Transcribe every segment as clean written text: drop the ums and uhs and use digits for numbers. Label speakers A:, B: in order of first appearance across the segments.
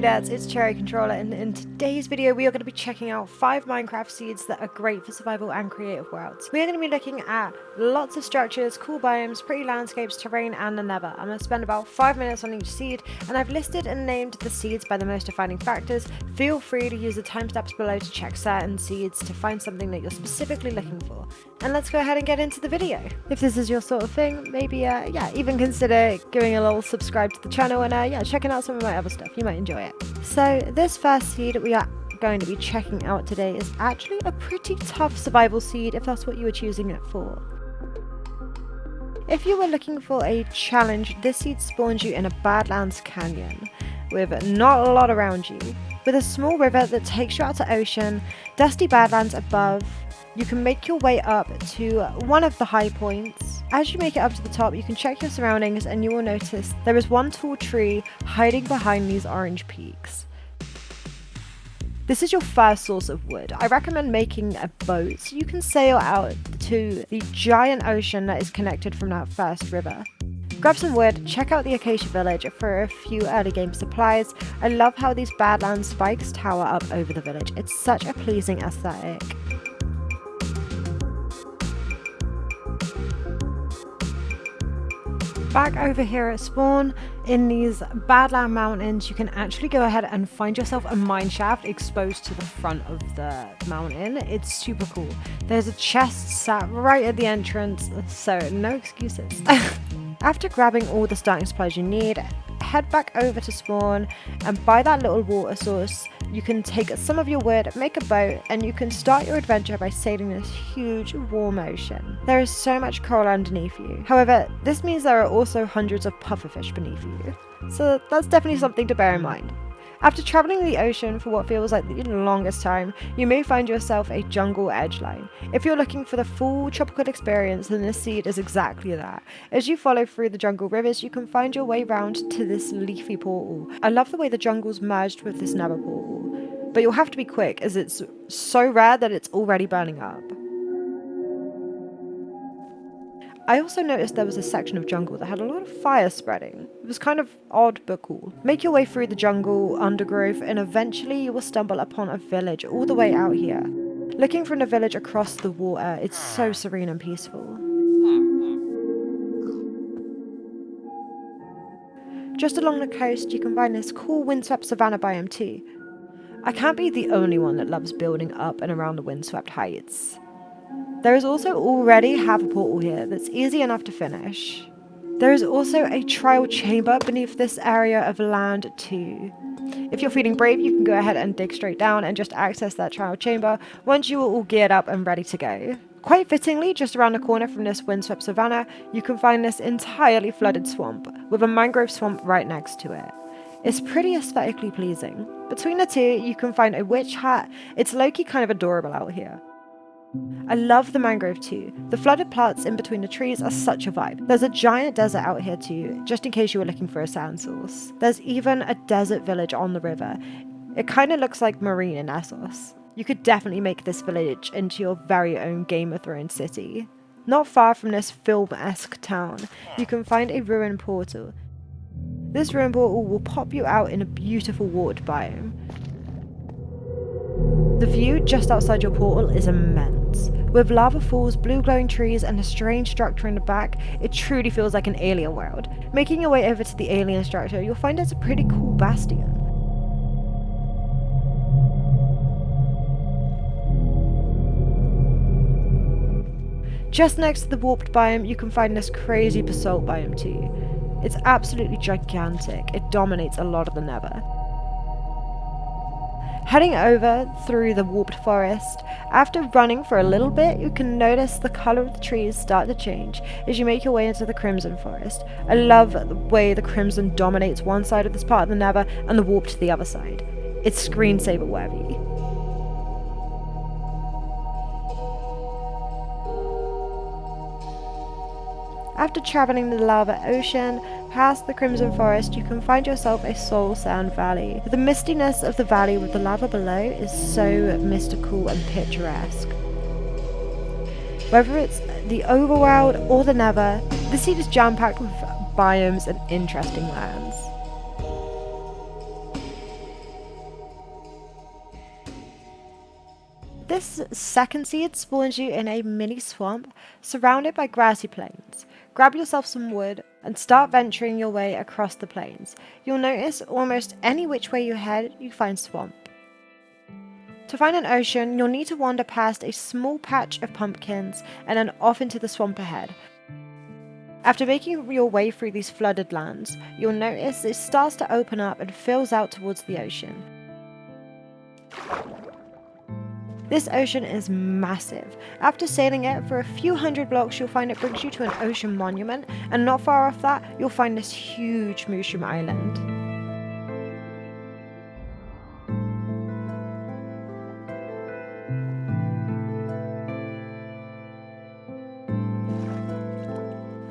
A: dudettes, it's Cherry Controller, and in today's video we are going to be checking out 5 Minecraft seeds that are great for survival and creative worlds. We are going to be looking at lots of structures, cool biomes, pretty landscapes, terrain, and the nether. I'm going to spend about 5 minutes on each seed, and I've listed and named the seeds by the most defining factors. Feel free to use the timestamps below to check certain seeds to find something that you're specifically looking for. And let's go ahead and get into the video. If this is your sort of thing, maybe even consider giving a little subscribe to the channel and checking out some of my other stuff. You might enjoy it. So this first seed we are going to be checking out today is actually a pretty tough survival seed if that's what you were choosing it for. If you were looking for a challenge, this seed spawns you in a Badlands canyon with not a lot around you, with a small river that takes you out to ocean, dusty Badlands above. You can make your way up to one of the high points. As you make it up to the top, you can check your surroundings and you will notice there is one tall tree hiding behind these orange peaks. This is your first source of wood. I recommend making a boat so you can sail out to the giant ocean that is connected from that first river. Grab some wood, check out the Acacia village for a few early game supplies. I love how these Badlands spikes tower up over the village. It's such a pleasing aesthetic. Back over here at spawn, in these Badland mountains, you can actually go ahead and find yourself a mine shaft exposed to the front of the mountain. It's super cool. There's a chest sat right at the entrance, so no excuses. After grabbing all the starting supplies you need, head back over to spawn and by that little water source, you can take some of your wood, make a boat, and you can start your adventure by sailing this huge warm ocean. There is so much coral underneath you. However, this means there are also hundreds of pufferfish beneath you. So that's definitely something to bear in mind. After traveling the ocean for what feels like the longest time, you may find yourself a jungle edgeline. If you're looking for the full tropical experience, then this seed is exactly that. As you follow through the jungle rivers, you can find your way round to this leafy portal. I love the way the jungle's merged with this nether portal, but you'll have to be quick as it's so rare that it's already burning up. I also noticed there was a section of jungle that had a lot of fire spreading. It was kind of odd but cool. Make your way through the jungle, undergrowth, and eventually you will stumble upon a village all the way out here. Looking from the village across the water, it's so serene and peaceful. Just along the coast, you can find this cool windswept savanna biome too. I can't be the only one that loves building up and around the windswept heights. There is also already half a portal here that's easy enough to finish. There is also a trial chamber beneath this area of land too. If you're feeling brave, you can go ahead and dig straight down and just access that trial chamber once you are all geared up and ready to go. Quite fittingly, just around the corner from this windswept savanna, you can find this entirely flooded swamp with a mangrove swamp right next to it. It's pretty aesthetically pleasing. Between the two, you can find a witch hut. It's low-key kind of adorable out here. I love the mangrove too. The flooded plants in between the trees are such a vibe. There's a giant desert out here too, just in case you were looking for a sand source. There's even a desert village on the river. It kind of looks like Marine in Essos. You could definitely make this village into your very own Game of Thrones city. Not far from this film-esque town, you can find a ruined portal. This ruined portal will pop you out in a beautiful watered biome. The view just outside your portal is immense. With lava falls, blue glowing trees, and a strange structure in the back, it truly feels like an alien world. Making your way over to the alien structure, you'll find it's a pretty cool bastion. Just next to the warped biome, you can find this crazy basalt biome too. It's absolutely gigantic. It dominates a lot of the nether. Heading over through the warped forest, after running for a little bit, you can notice the colour of the trees start to change as you make your way into the crimson forest. I love the way the crimson dominates one side of this part of the nether and the warped the other side. It's screensaver worthy. After travelling the lava ocean, past the Crimson Forest, you can find yourself a soul sand valley. The mistiness of the valley with the lava below is so mystical and picturesque. Whether it's the overworld or the nether, the seed is jam-packed with biomes and interesting lands. This second seed spawns you in a mini swamp surrounded by grassy plains. Grab yourself some wood and start venturing your way across the plains. You'll notice almost any which way you head, you find swamp. To find an ocean, you'll need to wander past a small patch of pumpkins and then off into the swamp ahead. After making your way through these flooded lands, you'll notice it starts to open up and fills out towards the ocean. This ocean is massive. After sailing it for a few hundred blocks, you'll find it brings you to an ocean monument, and not far off that, you'll find this huge mushroom island.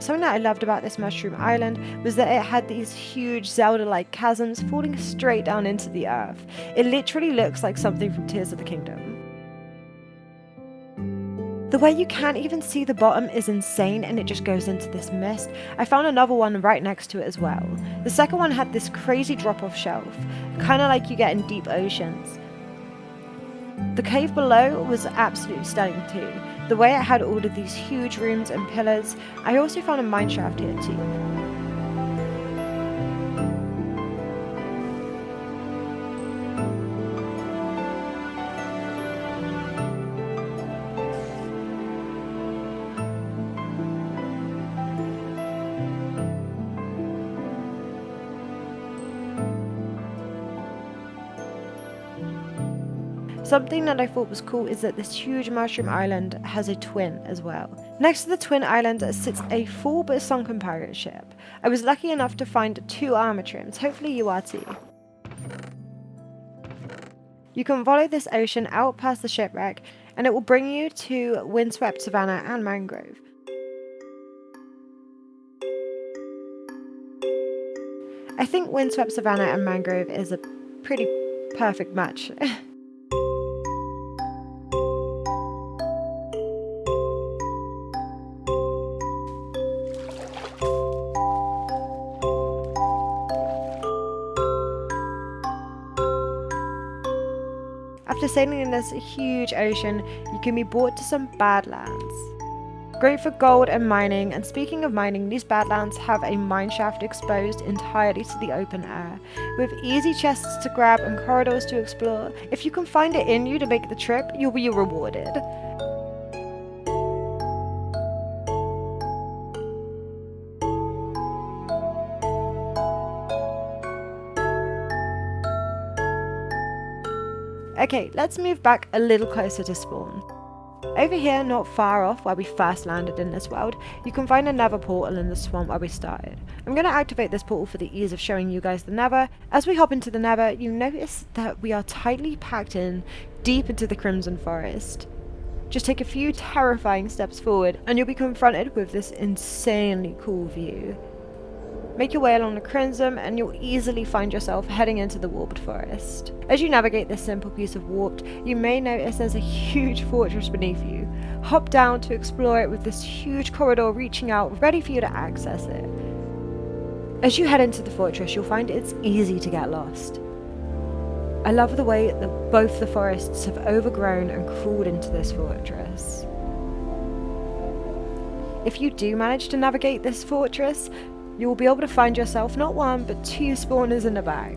A: Something that I loved about this mushroom island was that it had these huge Zelda-like chasms falling straight down into the earth. It literally looks like something from Tears of the Kingdom. The way you can't even see the bottom is insane, and it just goes into this mist. I found another one right next to it as well. The second one had this crazy drop-off shelf, kind of like you get in deep oceans. The cave below was absolutely stunning too. The way it had all of these huge rooms and pillars. I also found a mine shaft here too. Something that I thought was cool is that this huge mushroom island has a twin as well. Next to the twin island sits a full but sunken pirate ship. I was lucky enough to find 2 armor trims, hopefully you are too. You can follow this ocean out past the shipwreck and it will bring you to windswept savanna and mangrove. I think windswept savanna and mangrove is a pretty perfect match. After sailing in this huge ocean, you can be brought to some badlands. Great for gold and mining, and speaking of mining, these badlands have a mine shaft exposed entirely to the open air, with easy chests to grab and corridors to explore. If you can find it in you to make the trip, you'll be rewarded. Okay, let's move back a little closer to spawn. Over here, not far off where we first landed in this world, you can find a nether portal in the swamp where we started. I'm going to activate this portal for the ease of showing you guys the nether. As we hop into the nether, you notice that we are tightly packed in deep into the Crimson Forest. Just take a few terrifying steps forward and you'll be confronted with this insanely cool view. Make your way along the Crimson and you'll easily find yourself heading into the Warped Forest. As you navigate this simple piece of Warped, you may notice there's a huge fortress beneath you. Hop down to explore it with this huge corridor reaching out, ready for you to access it. As you head into the fortress, you'll find it's easy to get lost. I love the way that both the forests have overgrown and crawled into this fortress. If you do manage to navigate this fortress, you will be able to find yourself not 1 but 2 spawners in the back.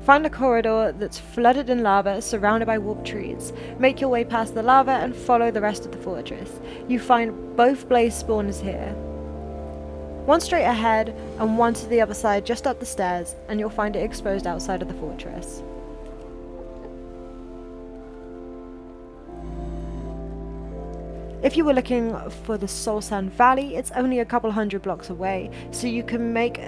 A: Find a corridor that's flooded in lava surrounded by warped trees. Make your way past the lava and follow the rest of the fortress. You find both blaze spawners here. 1 straight ahead and 1 to the other side just up the stairs, and you'll find it exposed outside of the fortress. If you were looking for the Soul Sand Valley, it's only a couple hundred blocks away, so you can make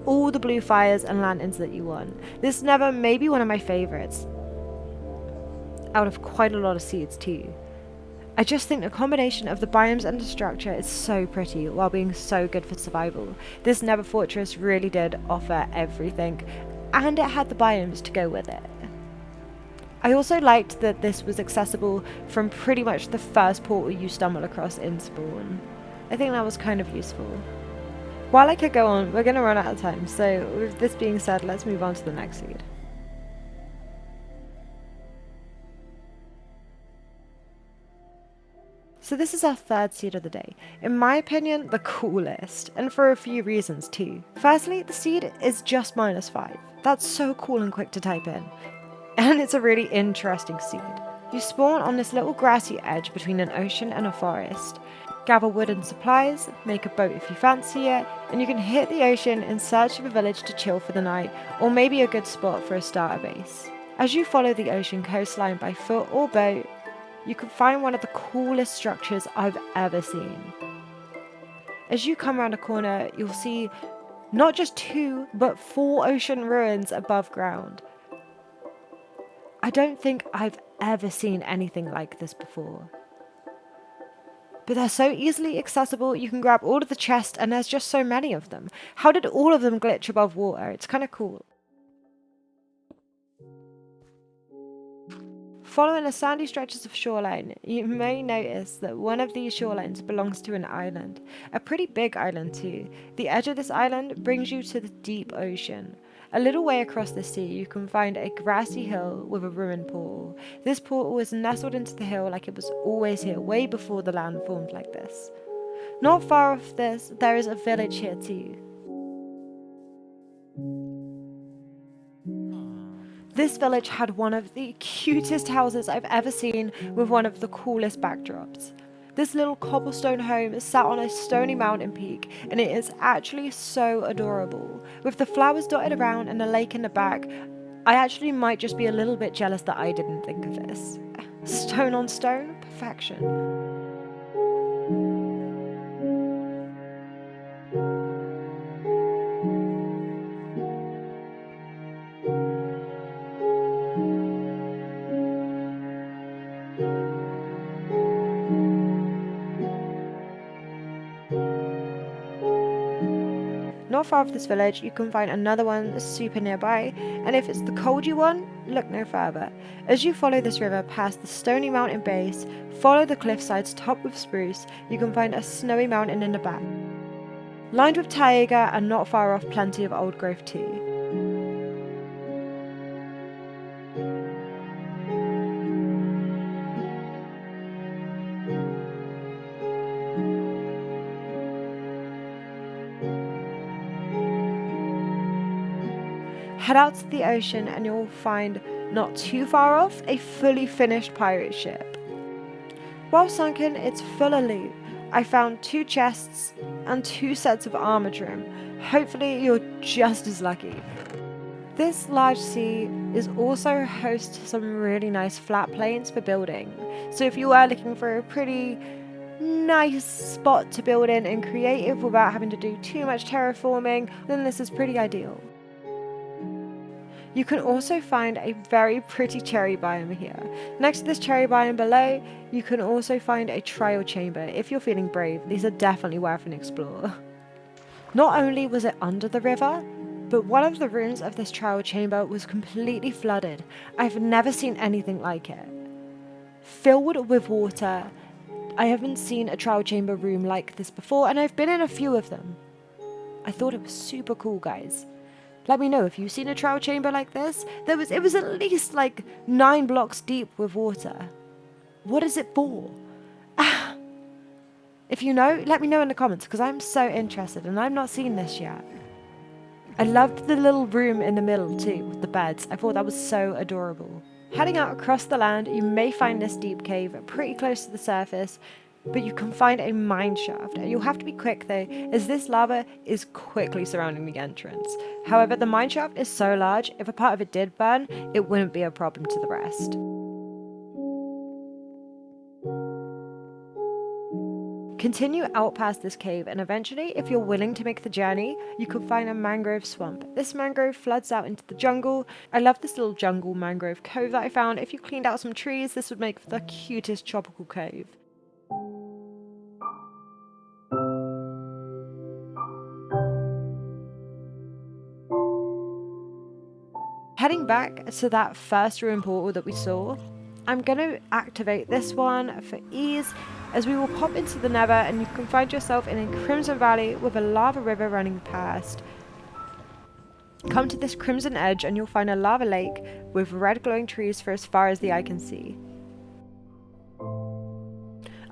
A: all the blue fires and lanterns that you want. This nether may be one of my favorites, out of quite a lot of seeds too. I just think the combination of the biomes and the structure is so pretty while being so good for survival. This nether fortress really did offer everything, and it had the biomes to go with it. I also liked that this was accessible from pretty much the first portal you stumble across in spawn. I think that was kind of useful. While I could go on, we're going to run out of time, so with this being said, let's move on to the next seed. So this is our third seed of the day. In my opinion, the coolest, and for a few reasons too. Firstly, the seed is just -5. That's so cool and quick to type in. And it's a really interesting seed. You spawn on this little grassy edge between an ocean and a forest. Gather wood and supplies, make a boat if you fancy it, and you can hit the ocean in search of a village to chill for the night, or maybe a good spot for a starter base. As you follow the ocean coastline by foot or boat, you can find one of the coolest structures I've ever seen. As you come around a corner, you'll see not just 2, but 4 ocean ruins above ground. I don't think I've ever seen anything like this before. But they're so easily accessible, you can grab all of the chests and there's just so many of them. How did all of them glitch above water? It's kind of cool. Following the sandy stretches of shoreline, you may notice that one of these shorelines belongs to an island. A pretty big island too. The edge of this island brings you to the deep ocean. A little way across the sea, you can find a grassy hill with a ruined portal. This portal is nestled into the hill like it was always here, way before the land formed like this. Not far off this, there is a village here too. This village had one of the cutest houses I've ever seen with one of the coolest backdrops. This little cobblestone home is sat on a stony mountain peak and it is actually so adorable. With the flowers dotted around and a lake in the back, I actually might just be a little bit jealous that I didn't think of this. Stone on stone, perfection. Not far off this village, you can find another one super nearby, and if it's the cold you want, look no further. As you follow this river past the stony mountain base, follow the cliffsides topped with spruce, you can find a snowy mountain in the back. Lined with taiga and not far off plenty of old growth too. Head out to the ocean and you'll find, not too far off, a fully finished pirate ship. While sunken, it's full of loot. I found 2 chests and 2 sets of armor trim. Hopefully you're just as lucky. This large sea is also host to some really nice flat plains for building. So if you are looking for a pretty nice spot to build in and creative without having to do too much terraforming, then this is pretty ideal. You can also find a very pretty cherry biome here. Next to this cherry biome below, you can also find a trial chamber. If you're feeling brave, these are definitely worth an explore. Not only was it under the river, but one of the rooms of this trial chamber was completely flooded. I've never seen anything like it. Filled with water. I haven't seen a trial chamber room like this before, and I've been in a few of them. I thought it was super cool, guys. Let me know if you've seen a trial chamber like this. It was at least like 9 blocks deep with water. What is it for? If you know, let me know in the comments because I'm so interested and I've not seen this yet. I loved the little room in the middle too with the beds. I thought that was so adorable. Heading out across the land, you may find this deep cave pretty close to the surface, but you can find a mine shaft. You'll have to be quick though, as this lava is quickly surrounding the entrance. However, the mine shaft is so large, if a part of it did burn, it wouldn't be a problem to the rest. Continue out past this cave, and eventually, if you're willing to make the journey, you can find a mangrove swamp. This mangrove floods out into the jungle. I love this little jungle mangrove cove that I found. If you cleaned out some trees, this would make the cutest tropical cove. Heading back to that first ruin portal that we saw, I'm going to activate this one for ease, as we will pop into the nether and you can find yourself in a crimson valley with a lava river running past. Come to this crimson edge and you'll find a lava lake with red glowing trees for as far as the eye can see.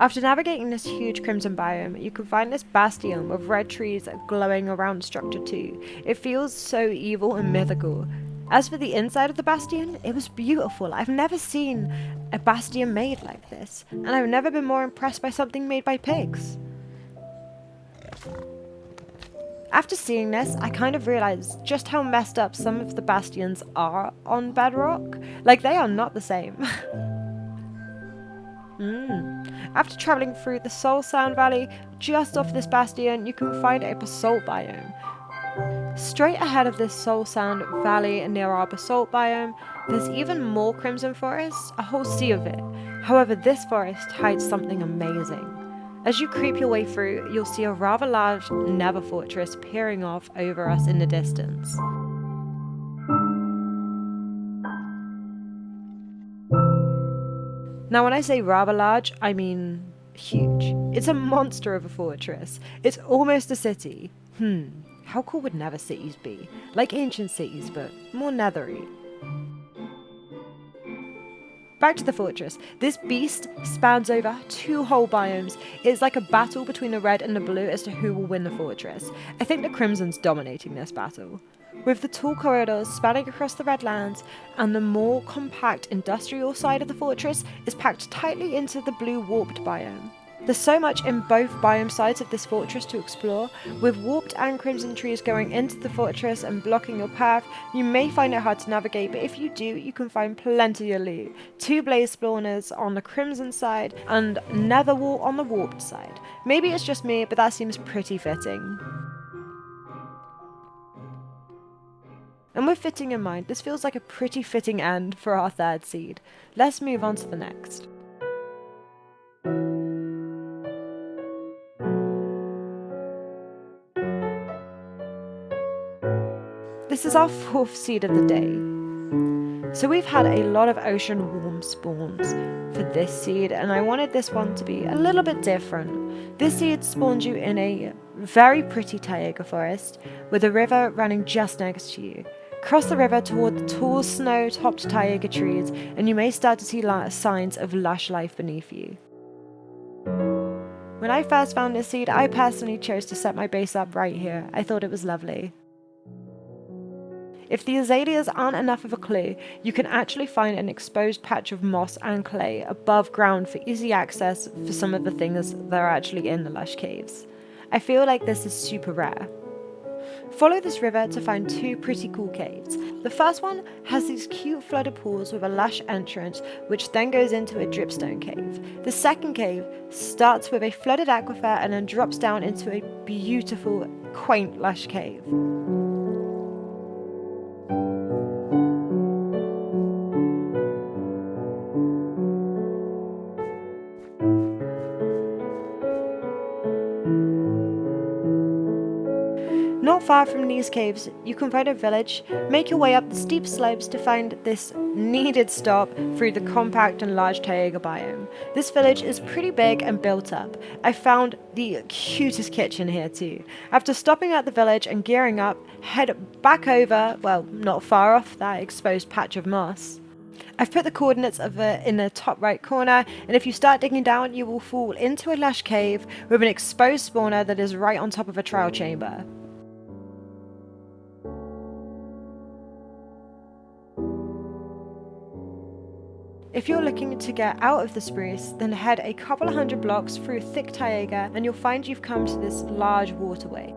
A: After navigating this huge crimson biome, you can find this bastion with red trees glowing around the structure too. It feels so evil and mythical. As for the inside of the bastion, it was beautiful. I've never seen a bastion made like this, and I've never been more impressed by something made by pigs. After seeing this, I kind of realized just how messed up some of the bastions are on Bedrock. Like, they are not the same. After travelling through the Soul Sand Valley, just off this bastion, you can find a basalt biome. Straight ahead of this Soul Sand Valley near our basalt biome, there's even more crimson forest, a whole sea of it. However, this forest hides something amazing. As you creep your way through, you'll see a rather large nether fortress peering off over us in the distance. Now when I say rather large, I mean huge. It's a monster of a fortress. It's almost a city. How cool would nether cities be? Like ancient cities, but more nethery. Back to the fortress. This beast spans over 2 whole biomes. It's like a battle between the red and the blue as to who will win the fortress. I think the crimson's dominating this battle. With the tall corridors spanning across the red lands, and the more compact industrial side of the fortress is packed tightly into the blue warped biome. There's so much in both biome sides of this fortress to explore. With warped and crimson trees going into the fortress and blocking your path, you may find it hard to navigate, but if you do, you can find plenty of loot. 2 blaze spawners on the crimson side and nether wall on the warped side. Maybe it's just me, but that seems pretty fitting. And with fitting in mind, this feels like a pretty fitting end for our 3rd seed. Let's move on to the next. This is our 4th seed of the day. So we've had a lot of ocean warm spawns for this seed, and I wanted this one to be a little bit different. This seed spawned you in a very pretty taiga forest with a river running just next to you. Cross the river toward the tall snow-topped taiga trees, and you may start to see signs of lush life beneath you. When I first found this seed, I personally chose to set my base up right here. I thought it was lovely. If the azaleas aren't enough of a clue, you can actually find an exposed patch of moss and clay above ground for easy access for some of the things that are actually in the lush caves. I feel like this is super rare. Follow this river to find 2 pretty cool caves. The first one has these cute flooded pools with a lush entrance, which then goes into a dripstone cave. The second cave starts with a flooded aquifer and then drops down into a beautiful, quaint, lush cave. Not far from these caves, you can find a village. Make your way up the steep slopes to find this needed stop through the compact and large taiga biome. This village is pretty big and built up. I found the cutest kitchen here too. After stopping at the village and gearing up, head back over, well, not far off that exposed patch of moss. I've put the coordinates of it in the top right corner, and if you start digging down, you will fall into a lush cave with an exposed spawner that is right on top of a trial chamber. If you're looking to get out of the spruce, then head a couple of 100 blocks through thick taiga and you'll find you've come to this large waterway.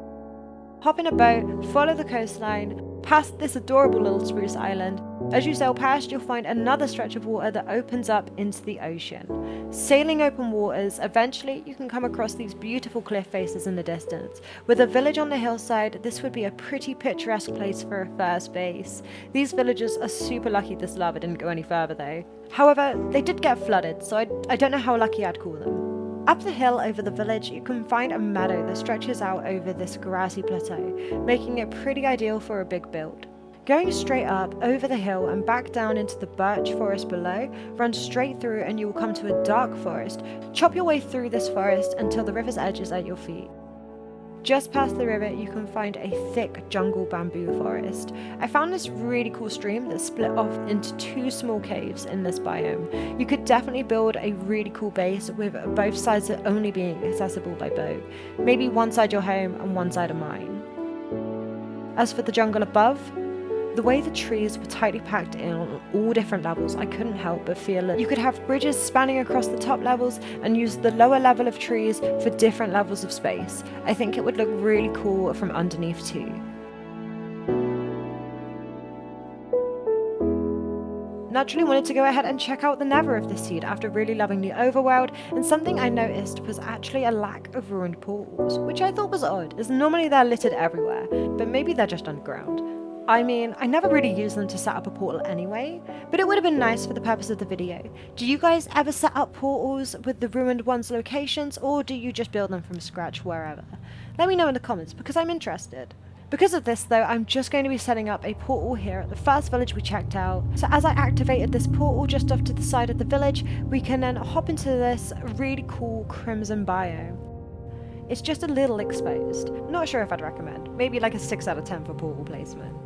A: Hop in a boat, follow the coastline, past this adorable little spruce island. As you sail past, you'll find another stretch of water that opens up into the ocean. Sailing open waters, eventually you can come across these beautiful cliff faces in the distance. With a village on the hillside, this would be a pretty picturesque place for a first base. These villagers are super lucky this lava didn't go any further though. However, they did get flooded, so I don't know how lucky I'd call them. Up the hill over the village, you can find a meadow that stretches out over this grassy plateau, making it pretty ideal for a big build. Going straight up, over the hill and back down into the birch forest below, run straight through and you will come to a dark forest. Chop your way through this forest until the river's edge is at your feet. Just past the river, you can find a thick jungle bamboo forest. I found this really cool stream that split off into 2 small caves in this biome. You could definitely build a really cool base with both sides only being accessible by boat. Maybe one side your home and one side a mine. As for the jungle above, the way the trees were tightly packed in on all different levels, I couldn't help but feel that you could have bridges spanning across the top levels and use the lower level of trees for different levels of space. I think it would look really cool from underneath too. Naturally wanted to go ahead and check out the nether of this seed after really loving the overworld, and something I noticed was actually a lack of ruined portals, which I thought was odd, as normally they're littered everywhere, but maybe they're just underground. I mean, I never really use them to set up a portal anyway, but it would have been nice for the purpose of the video. Do you guys ever set up portals with the ruined ones' locations, or do you just build them from scratch wherever? Let me know in the comments, because I'm interested. Because of this though, I'm just going to be setting up a portal here at the first village we checked out. So as I activated this portal just off to the side of the village, we can then hop into this really cool crimson biome. It's just a little exposed. Not sure if I'd recommend. Maybe like a 6 out of 10 for portal placement.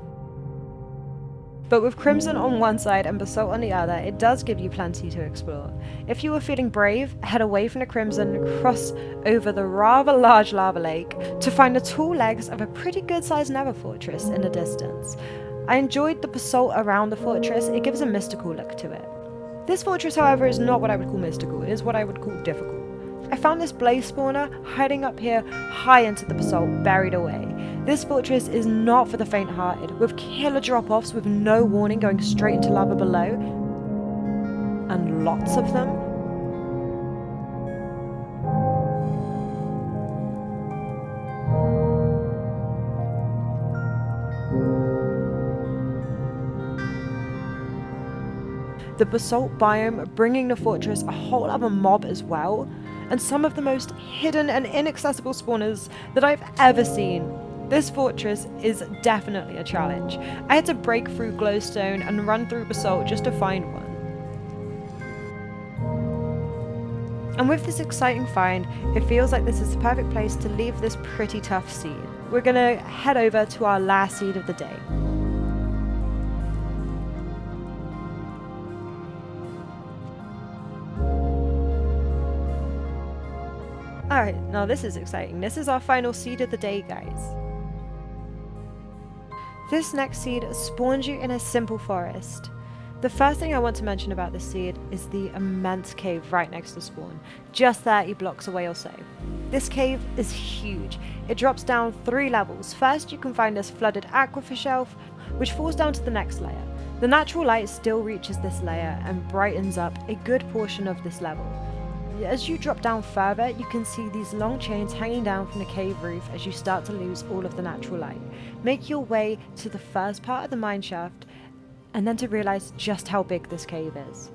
A: But with crimson on one side and basalt on the other, it does give you plenty to explore. If you were feeling brave, head away from the crimson and cross over the rather large lava lake to find the tall legs of a pretty good sized nether fortress in the distance. I enjoyed the basalt around the fortress, it gives a mystical look to it. This fortress, however, is not what I would call mystical, it is what I would call difficult. I found this blaze spawner hiding up here high into the basalt, buried away. This fortress is not for the faint-hearted, with killer drop-offs with no warning going straight into lava below, and lots of them. The basalt biome bringing the fortress a whole other mob as well, and some of the most hidden and inaccessible spawners that I've ever seen. This fortress is definitely a challenge. I had to break through glowstone and run through basalt just to find one. And with this exciting find, it feels like this is the perfect place to leave this pretty tough seed. We're gonna head over to our last seed of the day. Alright, now this is exciting. This is our final seed of the day, guys. This next seed spawns you in a simple forest. The first thing I want to mention about this seed is the immense cave right next to spawn, just 30 blocks away or so. This cave is huge. It drops down 3 levels. First, you can find this flooded aquifer shelf, which falls down to the next layer. The natural light still reaches this layer and brightens up a good portion of this level. As you drop down further, you can see these long chains hanging down from the cave roof as you start to lose all of the natural light. Make your way to the first part of the mine shaft, and then to realize just how big this cave is.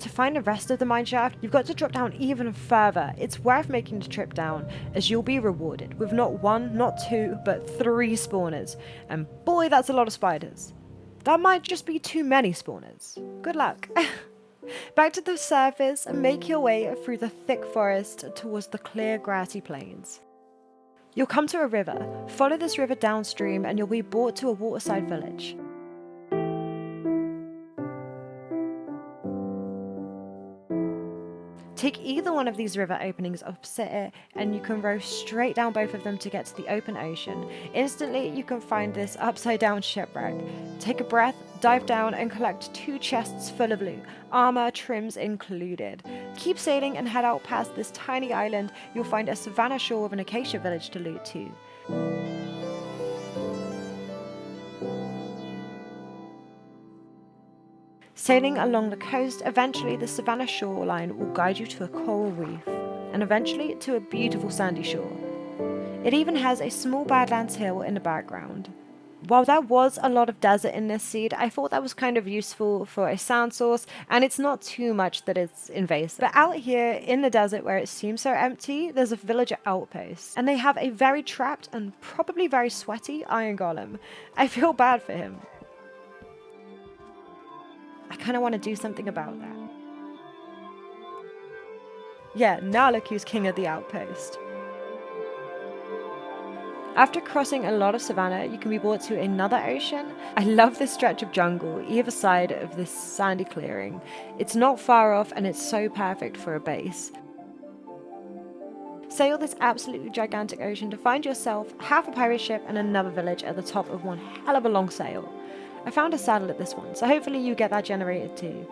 A: To find the rest of the mine shaft, you've got to drop down even further. It's worth making the trip down, as you'll be rewarded with not 1, not 2, but 3 spawners. And boy, that's a lot of spiders. That might just be too many spawners. Good luck. Back to the surface and make your way through the thick forest towards the clear grassy plains. You'll come to a river. Follow this river downstream and you'll be brought to a waterside village. Take either one of these river openings opposite it and you can row straight down both of them to get to the open ocean. Instantly you can find this upside down shipwreck. Take a breath, dive down and collect 2 chests full of loot, armor, trims included. Keep sailing and head out past this tiny island. You'll find a savanna shore with an acacia village to loot too. Sailing along the coast, eventually the savanna shoreline will guide you to a coral reef, and eventually to a beautiful sandy shore. It even has a small Badlands hill in the background. While there was a lot of desert in this seed, I thought that was kind of useful for a sound source, and it's not too much that it's invasive. But out here in the desert where it seems so empty, there's a villager outpost, and they have a very trapped and probably very sweaty iron golem. I feel bad for him. I kind of want to do something about that. Yeah, now look who's king of the outpost. After crossing a lot of savannah, you can be brought to another ocean. I love this stretch of jungle, either side of this sandy clearing. It's not far off and it's so perfect for a base. Sail this absolutely gigantic ocean to find yourself half a pirate ship and another village at the top of one hell of a long sail. I found a saddle at this one, so hopefully you get that generated too.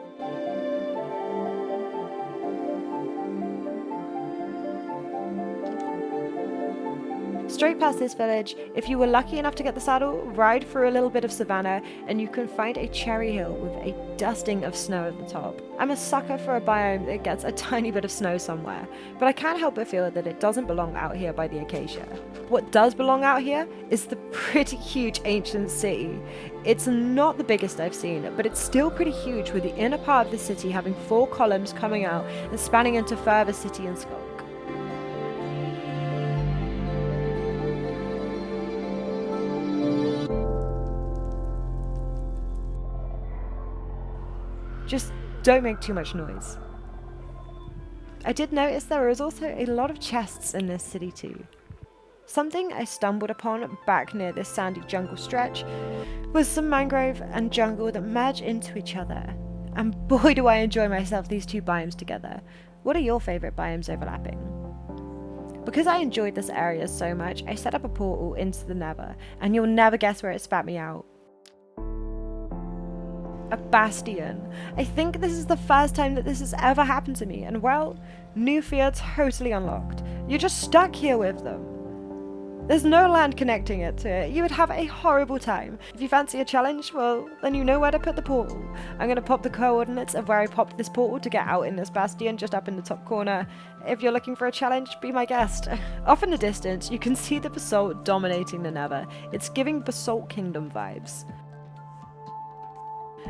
A: Straight past this village, if you were lucky enough to get the saddle, ride through a little bit of savannah and you can find a cherry hill with a dusting of snow at the top. I'm a sucker for a biome that gets a tiny bit of snow somewhere, but I can't help but feel that it doesn't belong out here by the acacia. What does belong out here is the pretty huge ancient city. It's not the biggest I've seen, but it's still pretty huge, with the inner part of the city having 4 columns coming out and spanning into further city and skulk. Just don't make too much noise. I did notice there was also a lot of chests in this city too. Something I stumbled upon back near this sandy jungle stretch was some mangrove and jungle that merge into each other. And boy do I enjoy myself these two biomes together. What are your favourite biomes overlapping? Because I enjoyed this area so much, I set up a portal into the Nether, and you'll never guess where it spat me out. A bastion. I think this is the first time that this has ever happened to me, and well, new fields totally unlocked. You're just stuck here with them. There's no land connecting it to it. You would have a horrible time. If you fancy a challenge, well, then you know where to put the portal. I'm going to pop the coordinates of where I popped this portal to get out in this bastion, just up in the top corner. If you're looking for a challenge, be my guest. Off in the distance, you can see the basalt dominating the Nether. It's giving Basalt Kingdom vibes.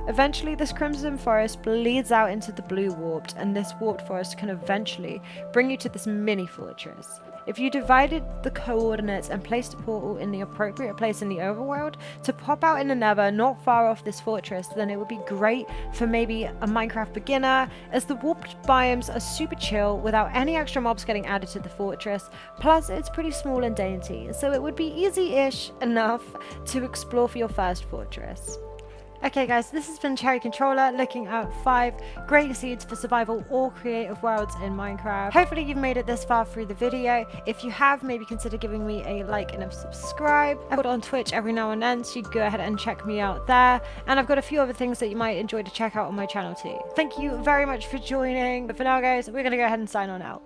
A: Eventually, this crimson forest bleeds out into the blue warped, and this warped forest can eventually bring you to this mini fortress. If you divided the coordinates and placed a portal in the appropriate place in the overworld to pop out in the Nether not far off this fortress, then it would be great for maybe a Minecraft beginner, as the warped biomes are super chill without any extra mobs getting added to the fortress, plus it's pretty small and dainty, so it would be easy-ish enough to explore for your first fortress. Okay guys, this has been Cherry Controller looking at 5 great seeds for survival or creative worlds in Minecraft. Hopefully you've made it this far through the video. If you have, maybe consider giving me a like and a subscribe. I put on Twitch every now and then, so you can go ahead and check me out there. And I've got a few other things that you might enjoy to check out on my channel too. Thank you very much for joining. But for now guys, we're going to go ahead and sign on out.